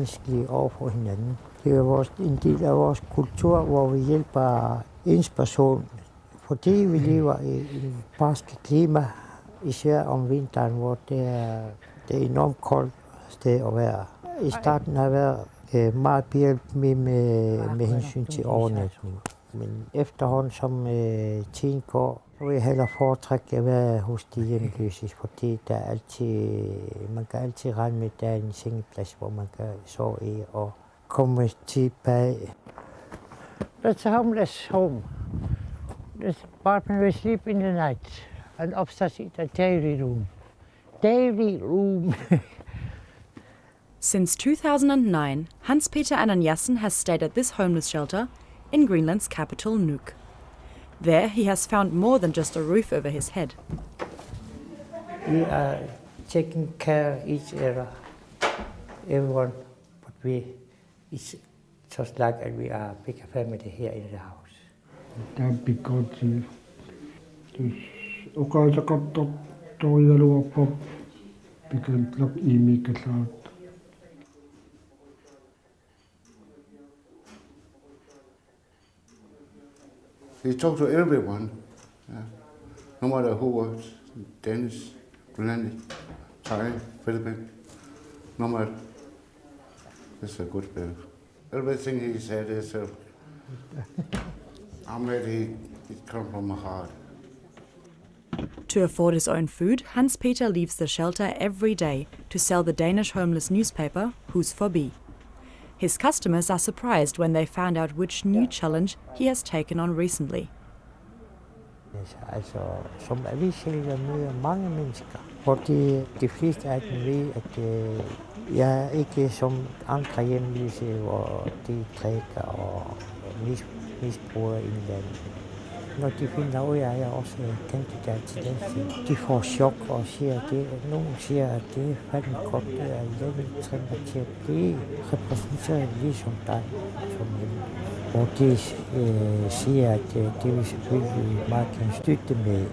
medmenneskelige over for hinanden. Det er en del af vores kultur, hvor vi hjælper ens person, fordi vi lever i en barsk klima, især om vinteren, hvor det er enormt koldt sted at være. I starten har jeg været meget behjælpelig med hensyn til overnatning. Men efterhånden, som tiden går, så vil jeg hellere foretrække at være hos de hjemløse, fordi man kan altid regne med, at der er en sengeplads, hvor man kan sove i og komme tilbage. That's a homeless home. This apartment will sleep in the night and upstairs is a dairy room. Dairy room. Since 2009, Hans-Peter Ananiassen has stayed at this homeless shelter in Greenland's capital, Nuuk. There he has found more than just a roof over his head. We are taking care of each other, everyone, but it's just like we are a big family here in the house. That'd be good too. Okay, I got to yellow pop because look, you make it out. He talked to everyone, no matter who was, Danish, Greenland, Thai, Philippines, no matter. It's a good man. Everything he said is, I'm ready, it comes from my heart. To afford his own food, Hans-Peter leaves the shelter every day to sell the Danish homeless newspaper Hus Forbi. His customers are surprised when they found out which new challenge he has taken on recently. Altså, som avissælger møder mange mennesker, fordi de fleste af dem ved, at jeg er ikke som andre hjemløse, hvor de drikker og misbruger indlandet. Når de finder ud af, at jeg også kandidat til den side, de får chok og siger, at nogen siger, at det er fandme godt, at jeg trænger til at blive repræsenteret ligesom dig som hjemløse. Og de siger, at det vil selvfølgelig meget kan støtte med.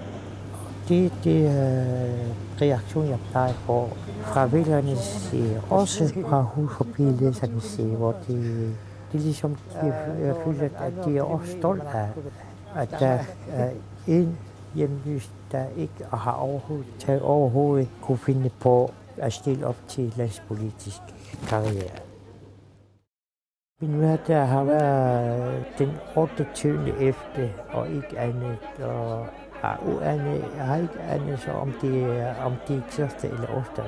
Det reaktion, jeg plejer på fra vælgernes side, også fra Hus Forbi-læsernes side, hvor de ligesom føler, at de er også stolte af, at der er en hjemløs, der ikke har overhovedet kunne finde på at stille op til landspolitisk karriere. Min hverdag har været den 28. og ikke andet, og jeg har ikke andet så om det er tirsdag eller onsdag.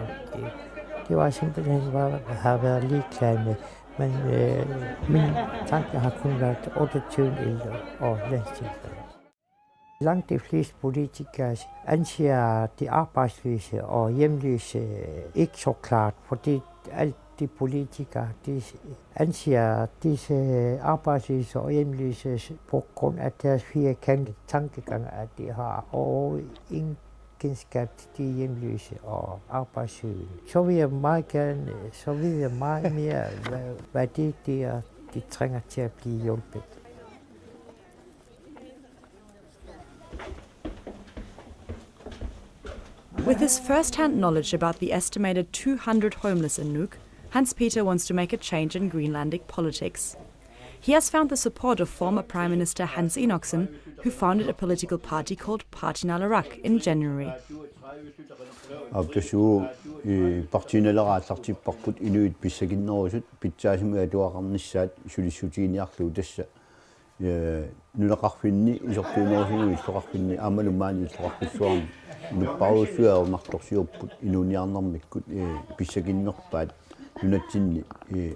Det var simpelthen har været ligeglad med, men min tanke har kun været 28. og landstilfælde. Langt de fleste politikere anser de arbejdsløse og hjemløse ikke så klart, fordi alt de politikere de anser disse arbejdsløse og hjemløse på grund af deres firkantede tankegang, at de har overhovedet ingen kendskab til de hjemløse og arbejdssøgende. Så vil jeg meget mere, hvad det er, de trænger til at blive hjulpet. With his first-hand knowledge about the estimated 200 homeless in Nuuk, Hans-Peter wants to make a change in Greenlandic politics. He has found the support of former Prime Minister Hans Enoksen, who founded a political party called Partinalarak in January. Abdashu Partinalarak parput inuit pissaginnerusut pitsaasimuga tuaqarnissat sulissuutiiniarlu tassa nulaqarfinni isortuunerusinu illoqarfinni amalumaani illoqarpissuarni nupparuussuaernartorsiurput inuuniarnarmikkut pissaginnerpaat nunatsinni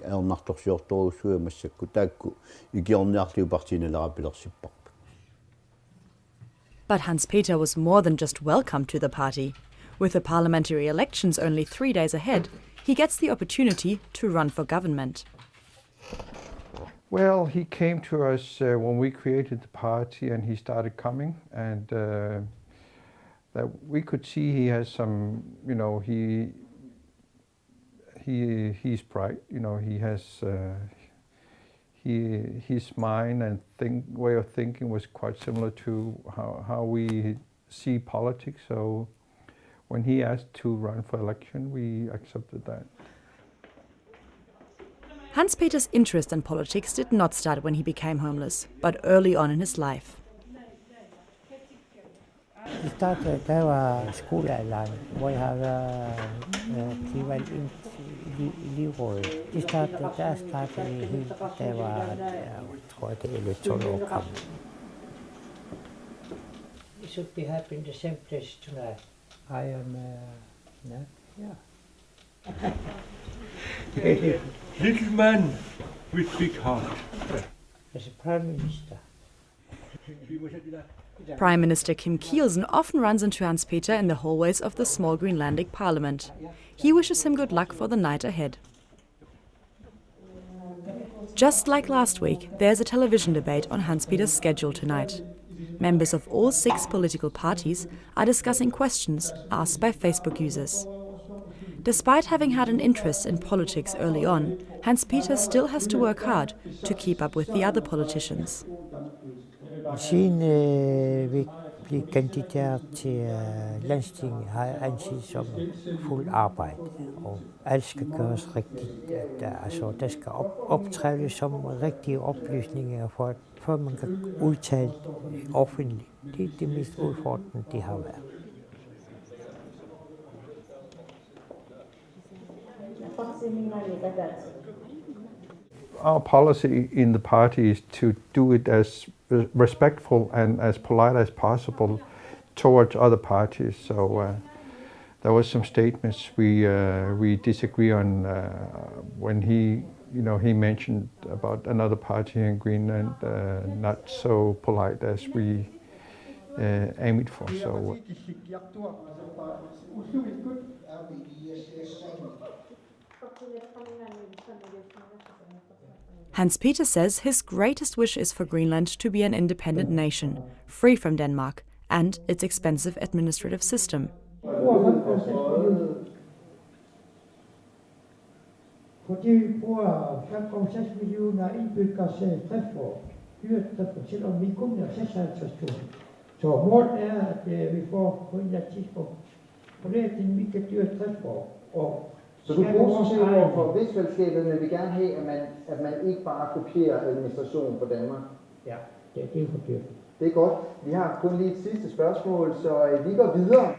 aernartorsiortoruussua massakku taakku ikiorniarliu Partinalarapilersippar. But Hans-Peter was more than just welcome to the party. With the parliamentary elections only 3 days ahead, he gets the opportunity to run for government. Well, he came to us when we created the party, and he started coming, and that we could see he has some, he's bright, he has his mind and way of thinking was quite similar to how we see politics. So when he asked to run for election, we accepted that. Hans-Peter's interest in politics did not start when he became homeless, but early on in his life. Det startede, da jeg var skolealderen, hvor jeg har været tilvalgt ind i livrådet. Der startede jeg helt, da jeg var, jeg tror det er 12 år gammel. It should be happy in the same place tonight. I am, yeah. Little man with big heart. As a prime minister. Prime Minister Kim Kielsen often runs into Hans-Peter in the hallways of the small Greenlandic parliament. He wishes him good luck for the night ahead. Just like last week, there's a television debate on Hans-Peter's schedule tonight. Members of all 6 political parties are discussing questions asked by Facebook users. Despite having had an interest in politics early on, Hans-Peter still has to work hard to keep up with the other politicians. Siden vi blev kandideret til landstinget, har jeg anset som fuld arbejde, og alt skal gøres rigtigt. Der skal optrædes som rigtige oplysninger, for man kan udtale offentligt. Det er det mest udfordrende, det har været. Our policy in the party is to do it as respectful and as polite as possible towards other parties. So there was some statements we disagree on when he mentioned about another party in Greenland, not so polite as we aim it for. So. Hans-Peter says his greatest wish is for Greenland to be an independent nation, free from Denmark and its expensive administrative system. Fordi vi bruger 5,6 millioner indbyggere til 60 år, selvom vi kun er 56.000. Så målet er, at vi får på en tidspunkt, på det at vi kan dyre 60 år. Så du er positiv over for rigsfællesskabet, men vil gerne have, at man ikke bare kopierer administrationen på Danmark? Ja, det er for dyrt. Det er godt. Vi har kun lige et sidste spørgsmål, så vi går videre.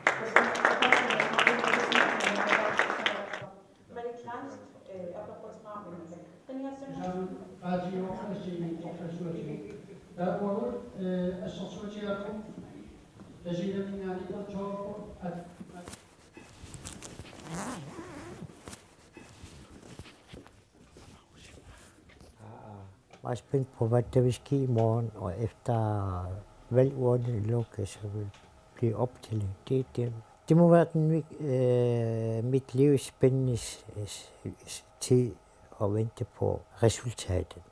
Jeg er spændt på, hvad der vil ske i morgen, og efter valgordene lukker, så vil blive opstilling. Det må være mit livs spændende tid at vente på resultatet.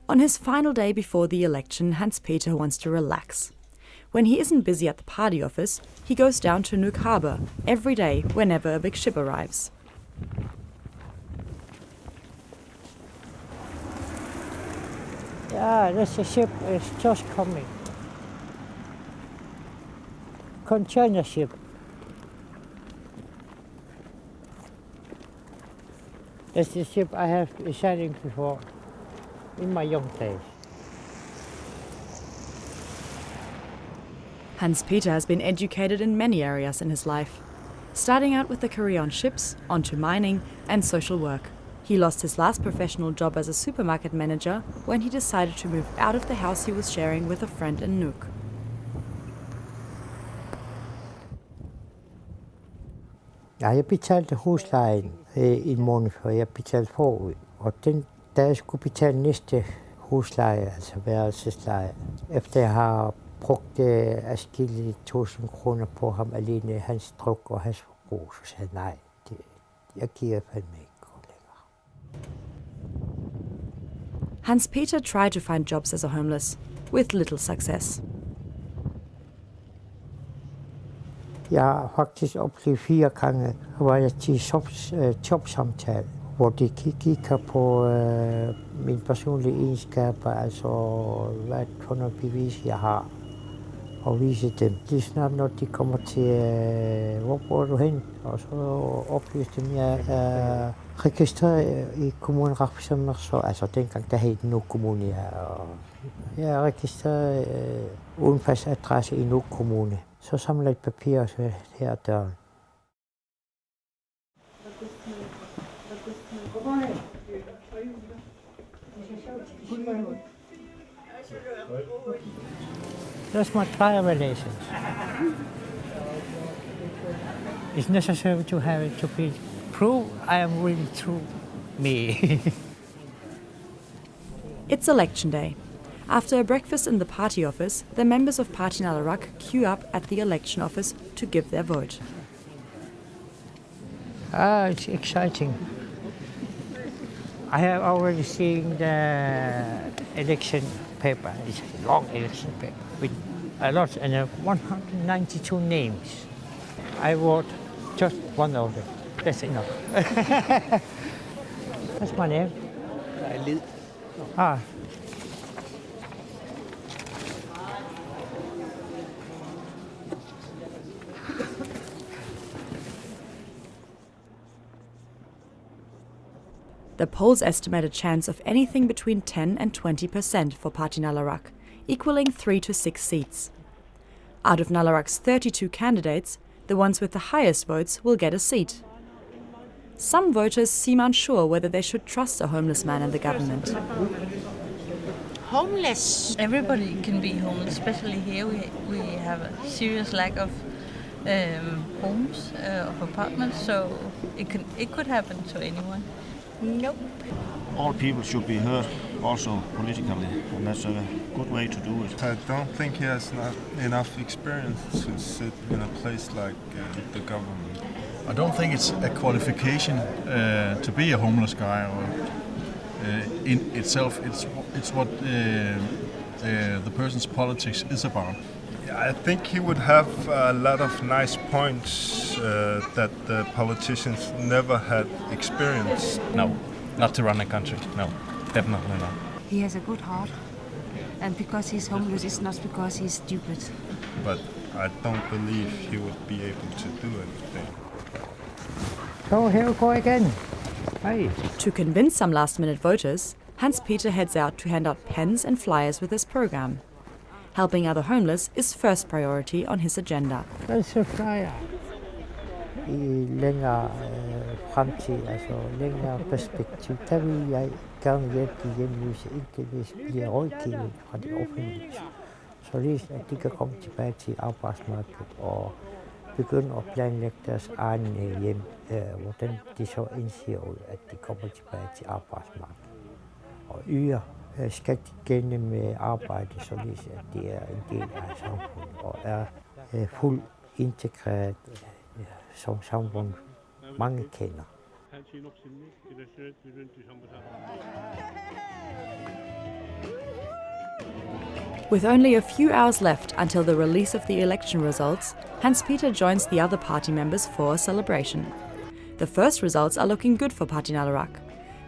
On his final day before the election, Hans-Peter wants to relax. When he isn't busy at the party office, he goes down to Nuuk Harbour every day whenever a big ship arrives. Yeah, this ship is just coming. Container ship. That's the ship I have been sailing before in my young days. Hans-Peter has been educated in many areas in his life, starting out with a career on ships, onto mining and social work. He lost his last professional job as a supermarket manager when he decided to move out of the house he was sharing with a friend in Nuuk. Ja, jeg betalte huslejen en måned før jeg betalte forud, og da jeg skulle betale næste husleje, altså værelsesleje, efter jeg har brugt adskillige 1.000 kroner på ham alene, hans druk og hans forbrug, så sagde jeg nej, jeg giver fandme ikke længere. Hans-Peter tried to find jobs as a homeless, with little success. Jeg har faktisk oplevet 4 gange, hvor jeg til jobsamtale, hvor de kigger på mine personlige egenskaber, altså hvad for noget bevis jeg har. og vise dem. Lige snart når de kommer til, hvor bor du hen? Og så oplyse dem, jeg er registreret i kommunen Rapsummer, så altså dengang der hed Nuuk Kommune, jeg er registreret uden fast adresse i Nuuk Kommune. Så samler jeg et papir og så her døren. That's my driver license. It's necessary to have it to be prove I am really true me. It's election day. After a breakfast in the party office, the members of Party Nalarak queue up at the election office to give their vote. It's exciting. I have already seen the election paper. It's a long election paper with a lot and 192 names. I wrote just one of them. That's enough. What's my name? Lid. Ah. The polls estimate a chance of anything between 10 and 20% for Party Nalarak, equaling 3 to 6 seats. Out of Nalarak's 32 candidates, the ones with the highest votes will get a seat. Some voters seem unsure whether they should trust a homeless man in the government. Homeless. Everybody can be homeless, especially here. We have a serious lack of homes, of apartments, so it could happen to anyone. Nope. All people should be heard, also politically, and that's a good way to do it. I don't think he has enough experience to sit in a place like the government. I don't think it's a qualification to be a homeless guy, or in itself, it's what the person's politics is about. I think he would have a lot of nice points that the politicians never had experienced. No, not to run a country. No, definitely not. He has a good heart, and because he's homeless, it's not because he's stupid. But I don't believe he would be able to do anything. So here we go again. Hey. To convince some last-minute voters, Hans-Peter heads out to hand out pens and flyers with his program. Helping other homeless is first priority on his agenda. That's a flyer. I længere fremtid, altså længere perspektiv, der vil jeg gerne hjælpe de hjemløse, indtil de bliver rådgivet fra det offentlige. Således at de kan komme tilbage til arbejdsmarkedet og begynde at planlægge deres egen hjem, hvordan de så indser ud, at de kommer tilbage til arbejdsmarkedet. Og yder skal de gennem arbejde, således at de er en del af samfundet og er fuldt integreret som samfund mange kender. With only a few hours left until the release of the election results, Hans-Peter joins the other party members for a celebration. The first results are looking good for Party Nalarak,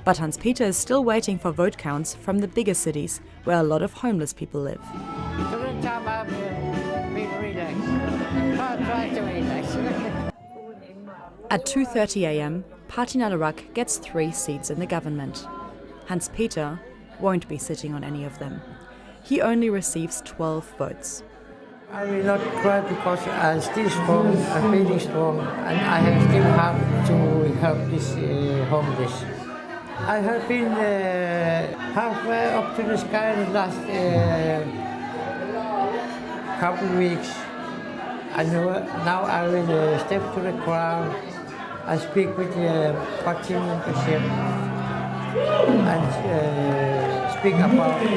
but Hans-Peter is still waiting for vote counts from the bigger cities where a lot of homeless people live. At 2:30 a.m., Party Nalarak gets 3 seats in the government. Hans-Peter won't be sitting on any of them. He only receives 12 votes. I will not cry because I'm still strong, I'm feeling strong, and I still have to help this homeless. I have been halfway up to the sky the last couple of weeks. And now I will step to the ground and speak with the party membership and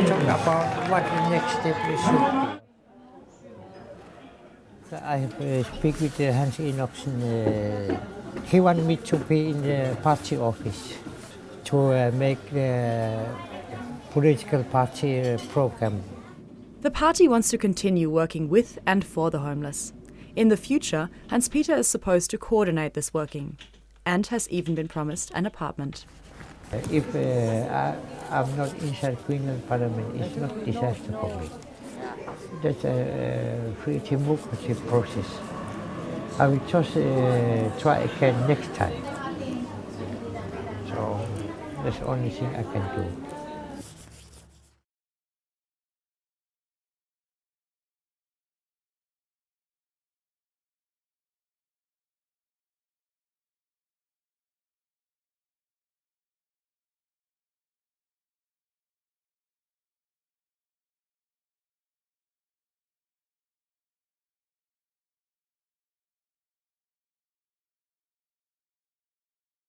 talk about what the next step should be. I have speak with Ananiassen. He wanted me to be in the party office to make the political party program. The party wants to continue working with and for the homeless. In the future, Hans-Peter is supposed to coordinate this working and has even been promised an apartment. If I'm not inside Greenland Parliament, it's not disaster for me. That's a free democracy process. I will just try again next time. So that's the only thing I can do.